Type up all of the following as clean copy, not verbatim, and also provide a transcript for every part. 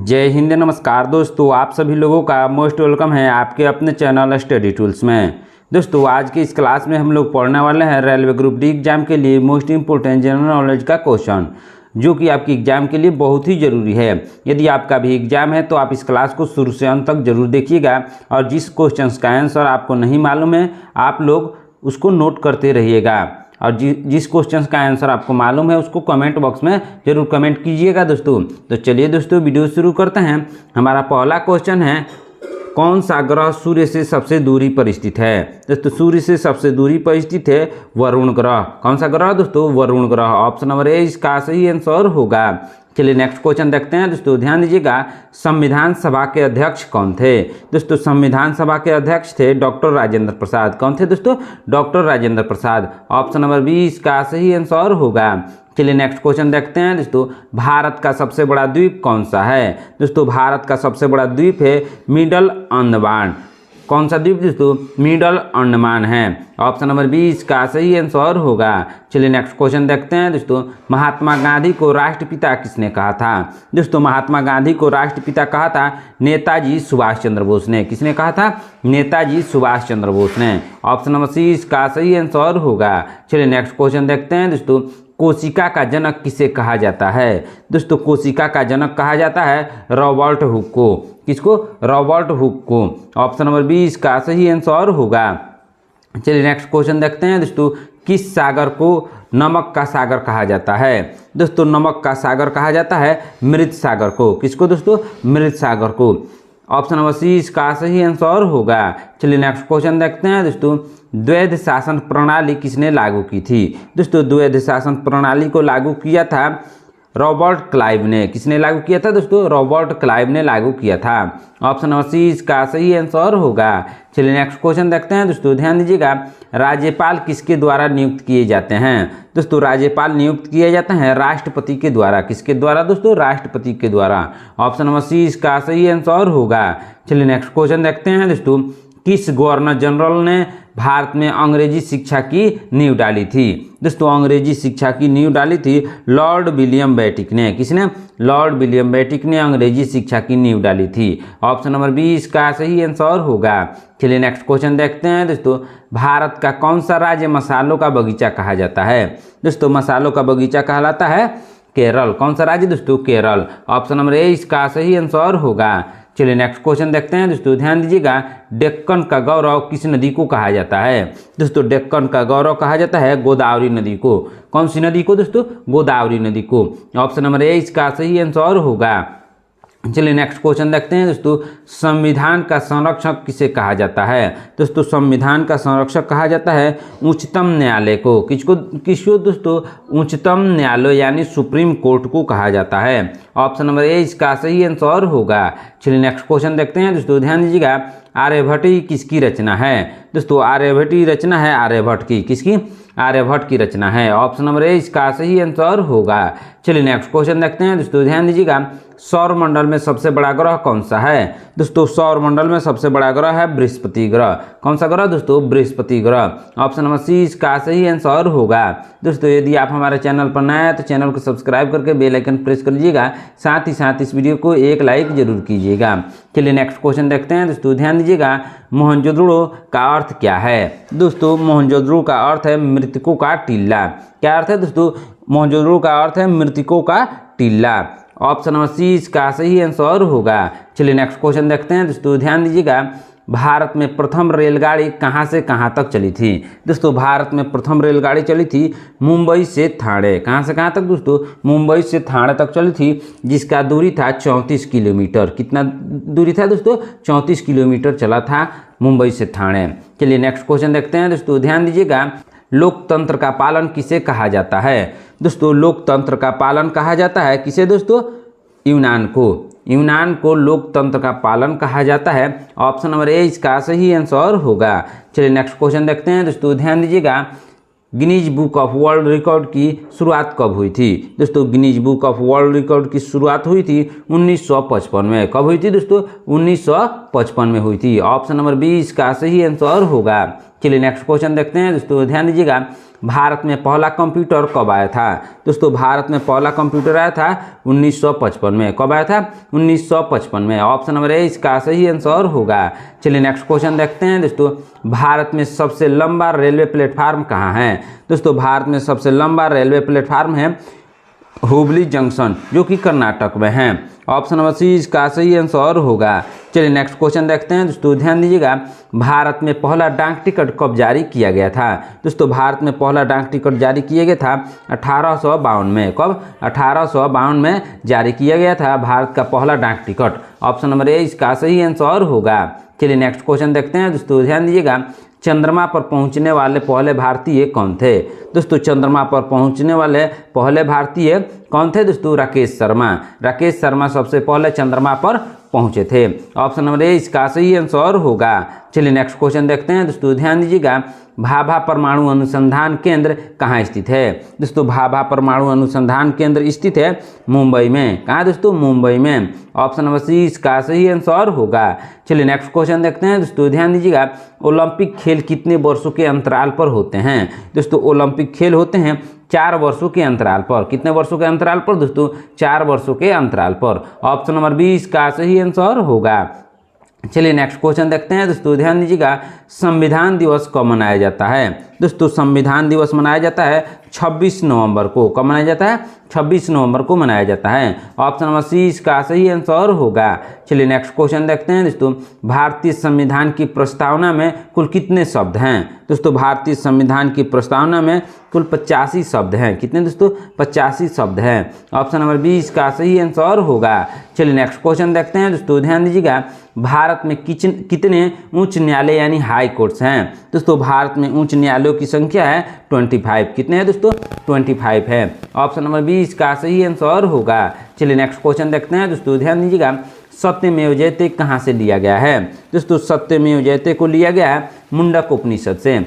जय हिंद, नमस्कार दोस्तों। आप सभी लोगों का मोस्ट वेलकम है आपके अपने चैनल स्टडी टूल्स में। दोस्तों आज की इस क्लास में हम लोग पढ़ने वाले हैं रेलवे ग्रुप डी एग्जाम के लिए मोस्ट इंपोर्टेंट जनरल नॉलेज का क्वेश्चन, जो कि आपकी एग्जाम के लिए बहुत ही ज़रूरी है। यदि आपका भी एग्जाम है तो आप इस क्लास को शुरू से अंत तक जरूर देखिएगा, और जिस क्वेश्चन का आंसर आपको नहीं मालूम है आप लोग उसको नोट करते रहिएगा, और जिस क्वेश्चन का आंसर आपको मालूम है उसको कमेंट बॉक्स में जरूर कमेंट कीजिएगा दोस्तों। तो चलिए दोस्तों वीडियो शुरू करते हैं। हमारा पहला क्वेश्चन है, कौन सा ग्रह सूर्य से सबसे दूरी पर स्थित है। दोस्तों सूर्य से सबसे दूरी पर स्थित है वरुण ग्रह। कौन सा ग्रह दोस्तों? वरुण ग्रह। ऑप्शन नंबर ए इसका सही आंसर होगा। चलिए नेक्स्ट क्वेश्चन देखते हैं दोस्तों। ध्यान दीजिएगा, संविधान सभा के अध्यक्ष कौन थे। दोस्तों संविधान सभा के अध्यक्ष थे डॉक्टर राजेंद्र प्रसाद। कौन थे दोस्तों? Doctor Rajendra Prasad. Option number B इसका सही आंसर होगा। चलिए नेक्स्ट क्वेश्चन देखते हैं दोस्तों। भारत का सबसे बड़ा द्वीप कौन सा है। दोस्तों भारत का सबसे बड़ा द्वीप है मिडल अंडमान। कौन सा द्वीप दोस्तों? मिडल अंडमान है। ऑप्शन नंबर बी इसका सही आंसर होगा। चलिए नेक्स्ट क्वेश्चन देखते हैं दोस्तों। महात्मा गांधी को राष्ट्रपिता किसने कहा था। दोस्तों महात्मा गांधी को राष्ट्रपिता कहा था नेताजी सुभाष चंद्र बोस ने। किसने कहा था? नेताजी सुभाष चंद्र बोस ने। ऑप्शन नंबर सी इसका सही आंसर होगा। चलिए नेक्स्ट क्वेश्चन देखते हैं दोस्तों। कोशिका का जनक किसे कहा जाता है। दोस्तों कोशिका का जनक कहा जाता है रॉबर्ट हुक को। किसको? रॉबर्ट हुक को। ऑप्शन नंबर बी इसका सही आंसर होगा। चलिए नेक्स्ट क्वेश्चन देखते हैं दोस्तों। किस सागर को नमक का सागर कहा जाता है। दोस्तों नमक का सागर कहा जाता है मृत सागर को। किसको दोस्तों? मृत सागर को। ऑप्शन नंबर सी इसका सही आंसर होगा। चलिए नेक्स्ट क्वेश्चन देखते हैं दोस्तों। द्वैध शासन प्रणाली किसने लागू की थी। दोस्तों द्वैध शासन प्रणाली को लागू किया था रॉबर्ट क्लाइव ने। किसने लागू किया था दोस्तों? रॉबर्ट क्लाइव ने लागू किया था। ऑप्शन नंबर सी इसका सही आंसर होगा। चलिए नेक्स्ट क्वेश्चन देखते हैं दोस्तों। ध्यान दीजिएगा, राज्यपाल किसके द्वारा नियुक्त किए जाते हैं। दोस्तों राज्यपाल नियुक्त किए जाते हैं राष्ट्रपति के द्वारा। किसके द्वारा दोस्तों? राष्ट्रपति के द्वारा। ऑप्शन नंबर सी इसका सही आंसर होगा। चलिए नेक्स्ट क्वेश्चन देखते हैं दोस्तों। किस गवर्नर जनरल ने भारत में अंग्रेजी शिक्षा की नींव डाली थी। दोस्तों अंग्रेजी शिक्षा की नींव डाली थी लॉर्ड विलियम बेटिक ने। किसने? लॉर्ड विलियम बेटिक ने अंग्रेजी शिक्षा की नींव डाली थी। ऑप्शन नंबर बी इसका सही आंसर होगा। चलिए नेक्स्ट क्वेश्चन देखते हैं दोस्तों। भारत का कौन सा राज्य मसालों का बगीचा कहा जाता है। दोस्तों मसालों का बगीचा कहलाता है केरल। कौन सा राज्य दोस्तों? केरल। ऑप्शन नंबर ए इसका सही आंसर होगा। चलिए नेक्स्ट क्वेश्चन देखते हैं दोस्तों। ध्यान दीजिएगा, डेक्कन का गौरव किस नदी को कहा जाता है। दोस्तों डेक्कन का गौरव कहा जाता है गोदावरी नदी को। कौन सी नदी को दोस्तों? गोदावरी नदी को। ऑप्शन नंबर ए इसका सही आंसर होगा। चलिए नेक्स्ट क्वेश्चन देखते हैं दोस्तों। संविधान का संरक्षक किसे कहा जाता है। दोस्तों संविधान का संरक्षक कहा जाता है उच्चतम न्यायालय को। किसको दोस्तों? उच्चतम न्यायालय यानी सुप्रीम कोर्ट को कहा जाता है। ऑप्शन नंबर ए इसका सही आंसर होगा। चलिए नेक्स्ट क्वेश्चन देखते हैं दोस्तों। ध्यान दीजिएगा, आर्यभट्ट किसकी रचना है। दोस्तों आर्यभट्ट की रचना है आर्यभट्ट की। किसकी? आर्यभट्ट की रचना है। ऑप्शन नंबर ए इसका सही आंसर होगा। चलिए नेक्स्ट क्वेश्चन देखते हैं दोस्तों। ध्यान दीजिएगा, सौरमंडल में सबसे बड़ा ग्रह कौन सा है। दोस्तों सौरमंडल में सबसे बड़ा ग्रह है बृहस्पति ग्रह। कौन सा ग्रह दोस्तों? बृहस्पति ग्रह। ऑप्शन नंबर सी इसका सही आंसर होगा। दोस्तों यदि आप हमारे चैनल पर नए हैं तो चैनल को सब्सक्राइब करके बेल आइकन प्रेस कर लीजिएगा, साथ ही साथ इस वीडियो को एक लाइक जरूर कीजिएगा। चलिए नेक्स्ट क्वेश्चन देखते हैं दोस्तों। ध्यान दीजिएगा, मोहनजोदड़ो का अर्थ क्या है। दोस्तों मोहनजोदड़ो का अर्थ है मृतकों का टीला। क्या अर्थ है दोस्तों? मोहनजोदड़ो का अर्थ है मृतकों का टीला। ऑप्शन नंबर सी इसका सही आंसर होगा। चलिए नेक्स्ट क्वेश्चन देखते हैं दोस्तों। ध्यान दीजिएगा, भारत में प्रथम रेलगाड़ी कहां से कहां तक चली थी। दोस्तों भारत में प्रथम रेलगाड़ी चली थी मुंबई से ठाणे। कहां से कहां तक दोस्तों? मुंबई से ठाणे तक चली थी, जिसका दूरी था 34 किलोमीटर। कितना दूरी था दोस्तों? 34 किलोमीटर चला था मुंबई से ठाणे। चलिए नेक्स्ट क्वेश्चन देखते हैं दोस्तों। ध्यान दीजिएगा, लोकतंत्र का पालन किसे कहा जाता है। दोस्तों लोकतंत्र का पालन कहा जाता है किसे दोस्तों? यूनान को। यूनान को लोकतंत्र का पालन कहा जाता है। ऑप्शन नंबर ए इसका सही आंसर होगा। चलिए नेक्स्ट क्वेश्चन देखते हैं दोस्तों। ध्यान दीजिएगा, Guinness book of world record की शुरुआत कब हुई थी। दोस्तों Guinness book of world record की शुरुआत हुई थी 1955 में। कब हुई थी दोस्तों? 1955 में हुई थी। ऑप्शन नंबर बी इसका सही आंसर होगा। चलिए नेक्स्ट क्वेश्चन देखते हैं दोस्तों। ध्यान दीजिएगा, भारत में पहला कंप्यूटर कब आया था? दोस्तों भारत में पहला कंप्यूटर आया था 1955 में। कब आया था? 1955 में। ऑप्शन नंबर ए इसका सही आंसर होगा। चलिए नेक्स्ट क्वेश्चन देखते हैं दोस्तों, भारत में सबसे लंबा रेलवे प्लेटफार्म कहाँ है? दोस्तों भारत में सबसे लंबा रेलवे प्लेटफार्म है हुबली जंक्शन, जो कि कर्नाटक में है। ऑप्शन नंबर सी इसका सही आंसर होगा। चलिए नेक्स्ट क्वेश्चन देखते हैं दोस्तों, ध्यान दीजिएगा, भारत में पहला डाक टिकट कब जारी किया गया था? दोस्तों भारत में पहला डाक टिकट जारी किया गया था 1852 में। कब? 1852 में जारी किया गया था भारत का पहला डाक टिकट। ऑप्शन नंबर ए इसका सही आंसर होगा। चलिए नेक्स्ट क्वेश्चन देखते हैं दोस्तों, ध्यान दीजिएगा, चंद्रमा पर पहुंचने वाले पहले भारतीय कौन थे? दोस्तों चंद्रमा पर पहुंचने वाले पहले भारतीय कौन थे? दोस्तों राकेश शर्मा। राकेश शर्मा सबसे पहले चंद्रमा पर पहुंचे थे। ऑप्शन नंबर ए इसका सही आंसर होगा। चलिए नेक्स्ट क्वेश्चन देखते हैं दोस्तों, ध्यान दीजिएगा, भाभा परमाणु अनुसंधान केंद्र कहाँ स्थित है? दोस्तों भाभा परमाणु अनुसंधान केंद्र स्थित है मुंबई में। कहाँ दोस्तों? मुंबई में। ऑप्शन नंबर सी इसका सही आंसर होगा। चलिए नेक्स्ट क्वेश्चन देखते हैं दोस्तों, ध्यान दीजिएगा, ओलंपिक खेल कितने वर्षों के अंतराल पर होते हैं? दोस्तों ओलंपिक खेल होते हैं 4 वर्षों के अंतराल पर। कितने वर्षों के अंतराल पर दोस्तों? 4 वर्षों के अंतराल पर। ऑप्शन नंबर बी इसका सही आंसर होगा। चलिए नेक्स्ट क्वेश्चन देखते हैं दोस्तों, ध्यान दीजिएगा, संविधान दिवस कब मनाया जाता है? दोस्तों संविधान दिवस मनाया जाता है 26 नवंबर को। कब मनाया जाता है? 26 नवंबर को मनाया जाता है। ऑप्शन नंबर सी इसका सही आंसर होगा। चलिए नेक्स्ट क्वेश्चन देखते हैं दोस्तों, भारतीय संविधान की प्रस्तावना में कुल कितने शब्द हैं? दोस्तों भारतीय संविधान की प्रस्तावना में कुल 85 शब्द हैं। कितने दोस्तों? 85 शब्द हैं। ऑप्शन नंबर बी इसका सही आंसर होगा। चलिए नेक्स्ट क्वेश्चन देखते हैं दोस्तों, ध्यान दीजिएगा, भारत में कितने उच्च न्यायालय यानी हाई कोर्ट्स हैं? दोस्तों भारत में उच्च न्यायालयों की संख्या है 25। कितने हैं दोस्तों? 25 है। ऑप्शन नंबर बी इसका सही आंसर होगा। चलिए नेक्स्ट क्वेश्चन देखते हैं दोस्तों, ध्यान दीजिएगा, सत्यमेव जयते कहाँ से लिया गया है? दोस्तों सत्यमेव जयते को लिया गया है मुंडक उपनिषद से।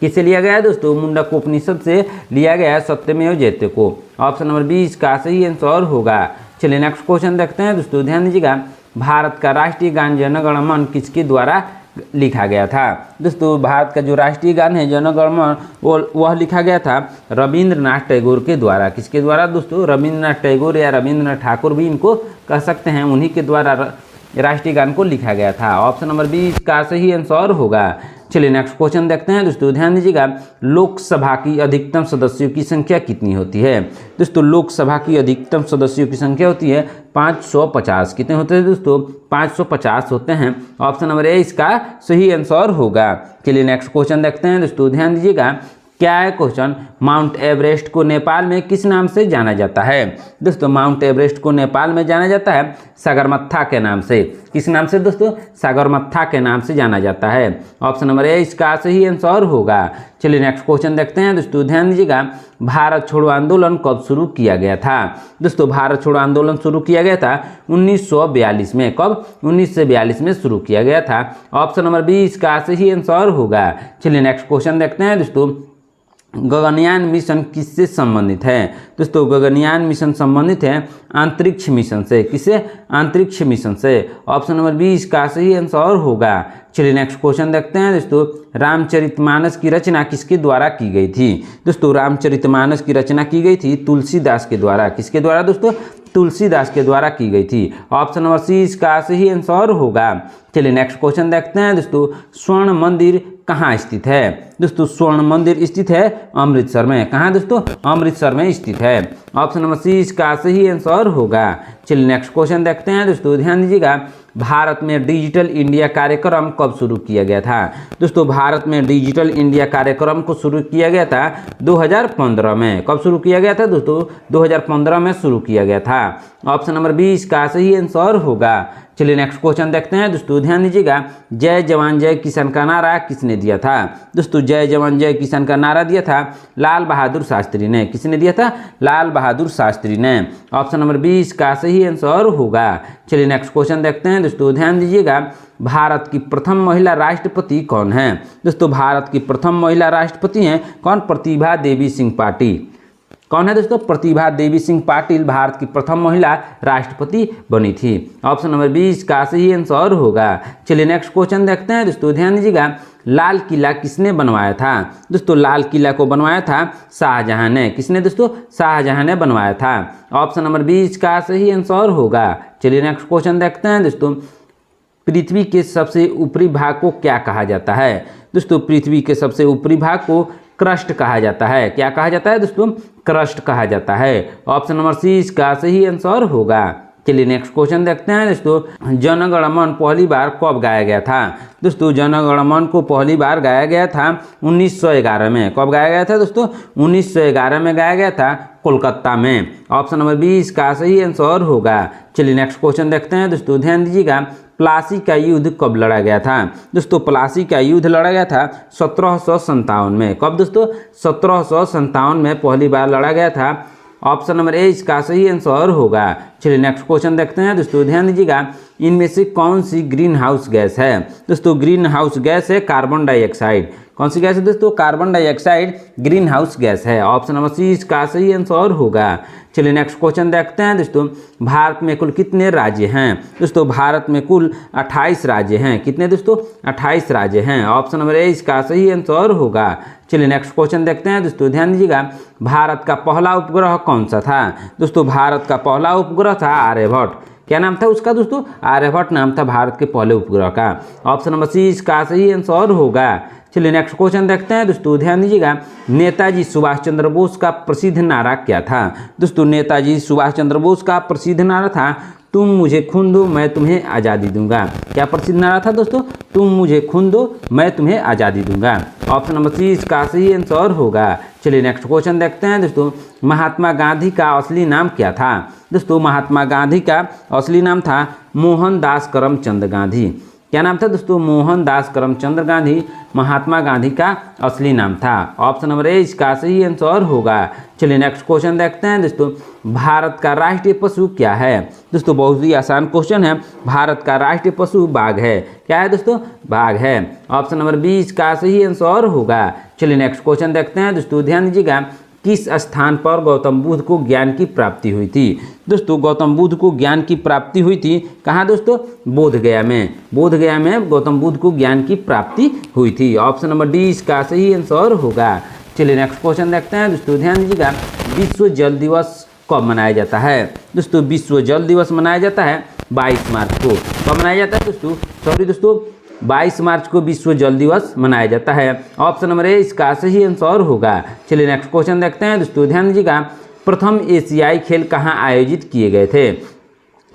किससे लिया गया है दोस्तों? मुंडक उपनिषद से लिया गया है सत्यमेव जयते को। ऑप्शन नंबर बी इसका सही आंसर होगा। चलिए नेक्स्ट क्वेश्चन देखते हैं दोस्तों, ध्यान दीजिएगा, भारत का राष्ट्रीय गान जन गण मन किसके द्वारा लिखा गया था? दोस्तों भारत का जो राष्ट्रीय गान है जन गण मन वह लिखा गया था रविंद्रनाथ टैगोर के द्वारा। किसके द्वारा दोस्तों? रविंद्रनाथ टैगोर या रविंद्रनाथ ठाकुर भी इनको कह सकते हैं, उन्हीं के द्वारा राष्ट्रीय गान को लिखा गया था। ऑप्शन नंबर बी इसका सही आंसर होगा। चलिए नेक्स्ट क्वेश्चन देखते हैं दोस्तों, ध्यान दीजिएगा, लोकसभा की अधिकतम सदस्यों की संख्या कितनी होती है? दोस्तों लोकसभा की अधिकतम सदस्यों की संख्या होती है 550। कितने होते हैं दोस्तों? 550 होते हैं। ऑप्शन नंबर ए इसका सही आंसर होगा। चलिए नेक्स्ट क्वेश्चन देखते हैं दोस्तों, ध्यान दीजिएगा, क्या है क्वेश्चन, माउंट एवरेस्ट को नेपाल में किस नाम से जाना जाता है? दोस्तों माउंट एवरेस्ट को नेपाल में जाना जाता है सागरमाथा के नाम से। किस नाम से दोस्तों? सागरमाथा के नाम से जाना जाता है। ऑप्शन नंबर ए इसका सही आंसर होगा। चलिए नेक्स्ट क्वेश्चन देखते हैं दोस्तों, ध्यान दीजिएगा, भारत छोड़ो आंदोलन कब शुरू किया गया था? दोस्तों भारत छोड़ो आंदोलन शुरू किया गया था 1942 में। कब? 1942 में शुरू किया गया था। ऑप्शन नंबर बी इसका सही आंसर होगा। चलिए नेक्स्ट क्वेश्चन देखते हैं दोस्तों, गगनयान मिशन किससे संबंधित है? दोस्तों गगनयान मिशन संबंधित है अंतरिक्ष मिशन से। किससे? अंतरिक्ष मिशन से। ऑप्शन नंबर बी इसका सही आंसर होगा। चलिए नेक्स्ट क्वेश्चन देखते हैं दोस्तों, रामचरितमानस की रचना किसके द्वारा की गई थी? दोस्तों रामचरितमानस की रचना की गई थी तुलसीदास के द्वारा। किसके द्वारा दोस्तों? तुलसीदास के द्वारा की गई थी। ऑप्शन नंबर सी इसका सही आंसर होगा। चलिए नेक्स्ट क्वेश्चन देखते हैं दोस्तों, स्वर्ण मंदिर कहाँ स्थित है? दोस्तों स्वर्ण मंदिर स्थित है अमृतसर में। कहाँ दोस्तों? अमृतसर में स्थित है। ऑप्शन नंबर सी इसका सही आंसर होगा। चलिए नेक्स्ट क्वेश्चन देखते हैं दोस्तों, ध्यान दीजिएगा, भारत में डिजिटल इंडिया कार्यक्रम कब शुरू किया गया था? दोस्तों भारत में डिजिटल इंडिया कार्यक्रम को शुरू किया गया था 2015 में। कब शुरू किया गया था दोस्तों? 2015 में शुरू किया गया था। ऑप्शन नंबर बी इसका सही आंसर होगा। चलिए नेक्स्ट क्वेश्चन देखते हैं दोस्तों, ध्यान दीजिएगा, जय जवान जय किसान का नारा किसने दिया था? दोस्तों जय जवान जय किसान का नारा दिया था लाल बहादुर शास्त्री ने। किसने दिया था? लाल बहादुर शास्त्री ने। ऑप्शन नंबर बी इसका सही आंसर होगा। चलिए नेक्स्ट क्वेश्चन देखते हैं दोस्तों, ध्यान दीजिएगा, भारत की प्रथम महिला राष्ट्रपति कौन है? दोस्तों भारत की प्रथम महिला राष्ट्रपति हैं कौन? प्रतिभा देवी सिंह पाटिल। कौन है दोस्तों? प्रतिभा देवी सिंह पाटिल भारत की प्रथम महिला राष्ट्रपति बनी थी। ऑप्शन नंबर बी इसका सही आंसर होगा। चलिए नेक्स्ट क्वेश्चन देखते हैं दोस्तों, ध्यान दीजिएगा, लाल किला किसने बनवाया था? दोस्तों लाल किला को बनवाया था शाहजहां ने। किसने दोस्तों? शाहजहां ने बनवाया था। ऑप्शन नंबर 20 का सही आंसर होगा। चलिए नेक्स्ट क्वेश्चन देखते हैं दोस्तों। पृथ्वी के सबसे ऊपरी भाग को क्या कहा जाता है? दोस्तों पृथ्वी के सबसे ऊपरी भाग को क्रस्ट कहा जाता है। क्या कहा जाता है दोस्तों? क्रस्ट कहा जाता है। ऑप्शन नंबर सी इसका सही आंसर होगा। चलिए नेक्स्ट क्वेश्चन देखते हैं दोस्तों। जन गण मन पहली बार कब गाया गया था? दोस्तों जन गण मन को पहली बार गाया गया था 1911 में। कब गाया गया था दोस्तों? 1911 में गाया गया था कोलकाता में। ऑप्शन नंबर 20 का सही आंसर होगा। चलिए नेक्स्ट क्वेश्चन देखते हैं दोस्तों, ध्यान दीजिएगा। प्लासी का युद्ध कब लड़ा गया था? दोस्तों प्लासी का युद्ध लड़ा गया था 1757 में। कब दोस्तों? 1757 में पहली बार लड़ा गया था। ऑप्शन नंबर ए इसका सही आंसर होगा। चलिए नेक्स्ट क्वेश्चन देखते हैं दोस्तों, ध्यान दीजिएगा। इनमें से कौन सी ग्रीन हाउस गैस है? दोस्तों ग्रीन हाउस गैस है कार्बन डाइऑक्साइड। कौन सी गैस है दोस्तों? Carbon dioxide green house gas है। ऑप्शन नंबर सी इसका सही आंसर होगा। चलिए नेक्स्ट क्वेश्चन देखते हैं दोस्तों। भारत में कुल कितने राज्य हैं? दोस्तों भारत में कुल 28 राज्य हैं। कितने दोस्तों? 28 राज्य हैं। ऑप्शन नंबर ए इसका सही आंसर होगा। चलिए नेक्स्ट क्वेश्चन देखते हैं दोस्तों, ध्यान दीजिएगा। भारत का पहला उपग्रह कौन सा था? दोस्तों भारत का पहला उपग्रह था आर्यभट्ट। क्या नाम था उसका दोस्तों? आर्यभट्ट नाम था भारत के पहले उपग्रह का। ऑप्शन नंबर सी इसका सही आंसर होगा। चलिए नेक्स्ट क्वेश्चन देखते हैं दोस्तों, ध्यान दीजिएगा। नेताजी सुभाष चंद्र बोस का प्रसिद्ध नारा क्या था? दोस्तों नेताजी सुभाष चंद्र बोस का प्रसिद्ध नारा था तुम मुझे खून दो मैं तुम्हें आज़ादी दूंगा। क्या प्रसिद्ध नारा था दोस्तों? तुम मुझे खून दो मैं तुम्हें आज़ादी दूंगा। ऑप्शन नंबर सी इसका सही आंसर होगा। चलिए नेक्स्ट क्वेश्चन देखते हैं दोस्तों। महात्मा गांधी का असली नाम क्या था? दोस्तों महात्मा गांधी का असली नाम था मोहनदास करमचंद गांधी। क्या नाम था दोस्तों? मोहनदास करमचंद गांधी महात्मा गांधी का असली नाम था। ऑप्शन नंबर ए इसका सही आंसर होगा। चलिए नेक्स्ट क्वेश्चन देखते हैं दोस्तों। भारत का राष्ट्रीय पशु क्या है? दोस्तों बहुत ही आसान क्वेश्चन है। भारत का राष्ट्रीय पशु बाघ है। क्या है दोस्तों? बाघ है। ऑप्शन नंबर 20 का सही आंसर होगा। चलिए नेक्स्ट क्वेश्चन देखते हैं दोस्तों, ध्यान दीजिएगा। किस स्थान पर गौतम बुद्ध को ज्ञान की प्राप्ति हुई थी? दोस्तों गौतम बुद्ध को ज्ञान की प्राप्ति हुई थी कहाँ दोस्तों? बोधगया में। बोधगया में गौतम बुद्ध को ज्ञान की प्राप्ति हुई थी। ऑप्शन नंबर डी इसका सही आंसर होगा। चलिए नेक्स्ट क्वेश्चन देखते हैं दोस्तों, ध्यान दीजिएगा। विश्व जल दिवस कब मनाया जाता है? दोस्तों विश्व जल दिवस मनाया जाता है 22 मार्च को। कब मनाया जाता है दोस्तों? 22 मार्च को विश्व जल दिवस मनाया जाता है। ऑप्शन नंबर ए इसका सही आंसर होगा। चलिए नेक्स्ट क्वेश्चन देखते हैं दोस्तों, ध्यान दीजिएगा। प्रथम एशियाई खेल कहाँ आयोजित किए गए थे?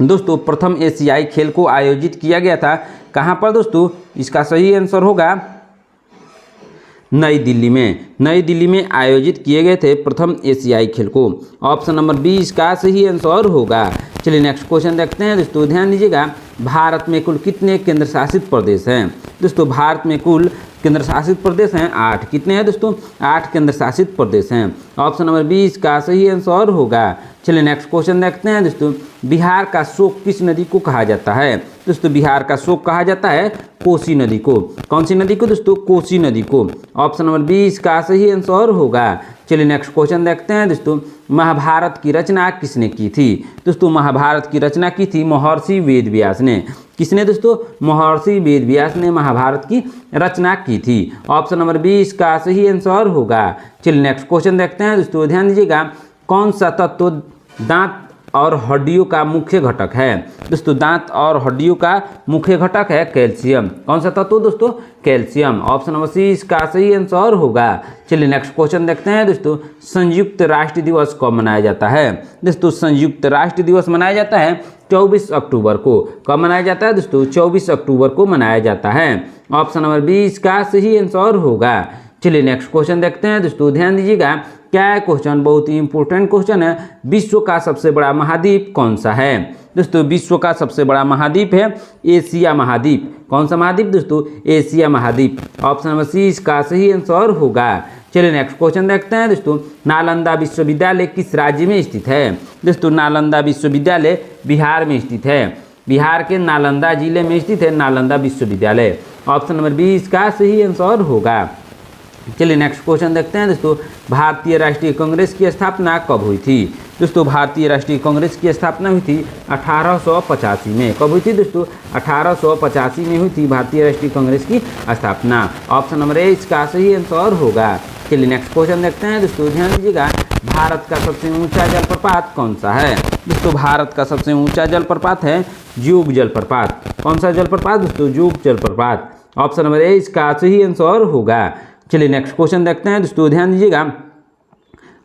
दोस्तों प्रथम एशियाई खेल को आयोजित किया गया था कहाँ पर दोस्तों? इसका सही आंसर होगा नई दिल्ली में। नई दिल्ली में आयोजित किए गए थे प्रथम एशियाई खेल को। ऑप्शन नंबर 20 का सही आंसर होगा। चलिए नेक्स्ट क्वेश्चन देखते हैं दोस्तों, ध्यान दीजिएगा। भारत में कुल कितने केंद्र शासित प्रदेश हैं? दोस्तों भारत में कुल केंद्र शासित प्रदेश हैं 8। कितने हैं दोस्तों? 8 केंद्र शासित प्रदेश हैं। ऑप्शन नंबर 20 का सही आंसर होगा। चलिए नेक्स्ट क्वेश्चन देखते हैं दोस्तों। बिहार का शोक किस नदी को कहा जाता है? दोस्तों बिहार का शोक कहा जाता है कोसी नदी को। कौन सी नदी को दोस्तों? कोसी नदी को। ऑप्शन नंबर 20 का सही आंसर होगा। चलिए नेक्स्ट क्वेश्चन देखते हैं दोस्तों। महाभारत की रचना किसने की थी? दोस्तों महाभारत की रचना की थी महर्षि वेदव्यास ने। किसने दोस्तों? महर्षि वेदव्यास ने महाभारत की रचना की थी। ऑप्शन नंबर 20 का सही आंसर होगा। चलिए नेक्स्ट क्वेश्चन देखते हैं दोस्तों, ध्यान दीजिएगा। कौन सा तत्व दांत और हड्डियों का मुख्य घटक है? दोस्तों दांत और हड्डियों का मुख्य घटक है कैल्शियम। कौन सा तत्व दोस्तों? कैल्शियम। ऑप्शन नंबर सी इसका सही आंसर होगा। चलिए नेक्स्ट क्वेश्चन देखते हैं दोस्तों। संयुक्त राष्ट्र दिवस कब मनाया जाता है? दोस्तों संयुक्त राष्ट्र दिवस मनाया जाता है 24 अक्टूबर को। कब मनाया जाता है दोस्तों? 24 अक्टूबर को मनाया जाता है। ऑप्शन नंबर 20 का सही आंसर होगा। चलिए नेक्स्ट क्वेश्चन देखते हैं दोस्तों, ध्यान दीजिएगा। क्या है क्वेश्चन? बहुत ही इंपॉर्टेंट क्वेश्चन है। विश्व का सबसे बड़ा महाद्वीप कौन सा है? दोस्तों विश्व का सबसे बड़ा महाद्वीप है एशिया महाद्वीप। कौन सा महाद्वीप दोस्तों? एशिया महाद्वीप। ऑप्शन नंबर सी इसका सही आंसर होगा। चलिए नेक्स्ट क्वेश्चन देखते हैं दोस्तों। नालंदा विश्वविद्यालय किस राज्य में स्थित है? दोस्तों नालंदा विश्वविद्यालय बिहार में स्थित है। बिहार के नालंदा जिले में स्थित है नालंदा विश्वविद्यालय। ऑप्शन नंबर 20 का सही आंसर होगा। चलिए नेक्स्ट क्वेश्चन देखते हैं दोस्तों। भारतीय राष्ट्रीय कांग्रेस की स्थापना कब हुई थी? दोस्तों भारतीय राष्ट्रीय कांग्रेस की स्थापना हुई थी 1885 में। कब हुई थी दोस्तों? 1885 में हुई थी भारतीय राष्ट्रीय कांग्रेस की स्थापना। ऑप्शन नंबर ए इसका सही आंसर होगा। चलिए नेक्स्ट क्वेश्चन देखते हैं दोस्तों, ध्यान दीजिएगा। भारत का सबसे ऊंचा जलप्रपात कौन सा है? दोस्तों भारत का सबसे ऊंचा जलप्रपात है जोग जलप्रपात। कौन सा जलप्रपात दोस्तों? जोग जलप्रपात। ऑप्शन नंबर ए इसका सही आंसर होगा। चलिए नेक्स्ट क्वेश्चन देखते हैं दोस्तों, ध्यान दीजिएगा।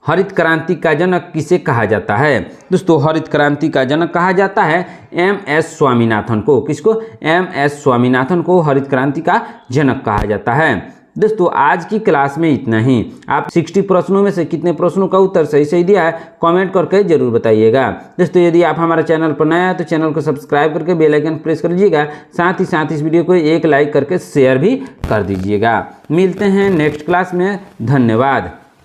हरित क्रांति का जनक किसे कहा जाता है? दोस्तों हरित क्रांति का जनक कहा जाता है एम.एस. स्वामीनाथन को। किसको? एम.एस. स्वामीनाथन को हरित क्रांति का जनक कहा जाता है। दोस्तों आज की क्लास में इतना ही। आप 60 प्रश्नों में से कितने प्रश्नों का उत्तर सही सही दिया है कमेंट करके जरूर बताइएगा। दोस्तों यदि आप हमारे चैनल पर नया है तो चैनल को सब्सक्राइब करके बेल आइकन प्रेस कर लीजिएगा। साथ ही साथ इस वीडियो को एक लाइक करके शेयर भी कर दीजिएगा। मिलते हैं नेक्स्ट क्लास में। धन्यवाद।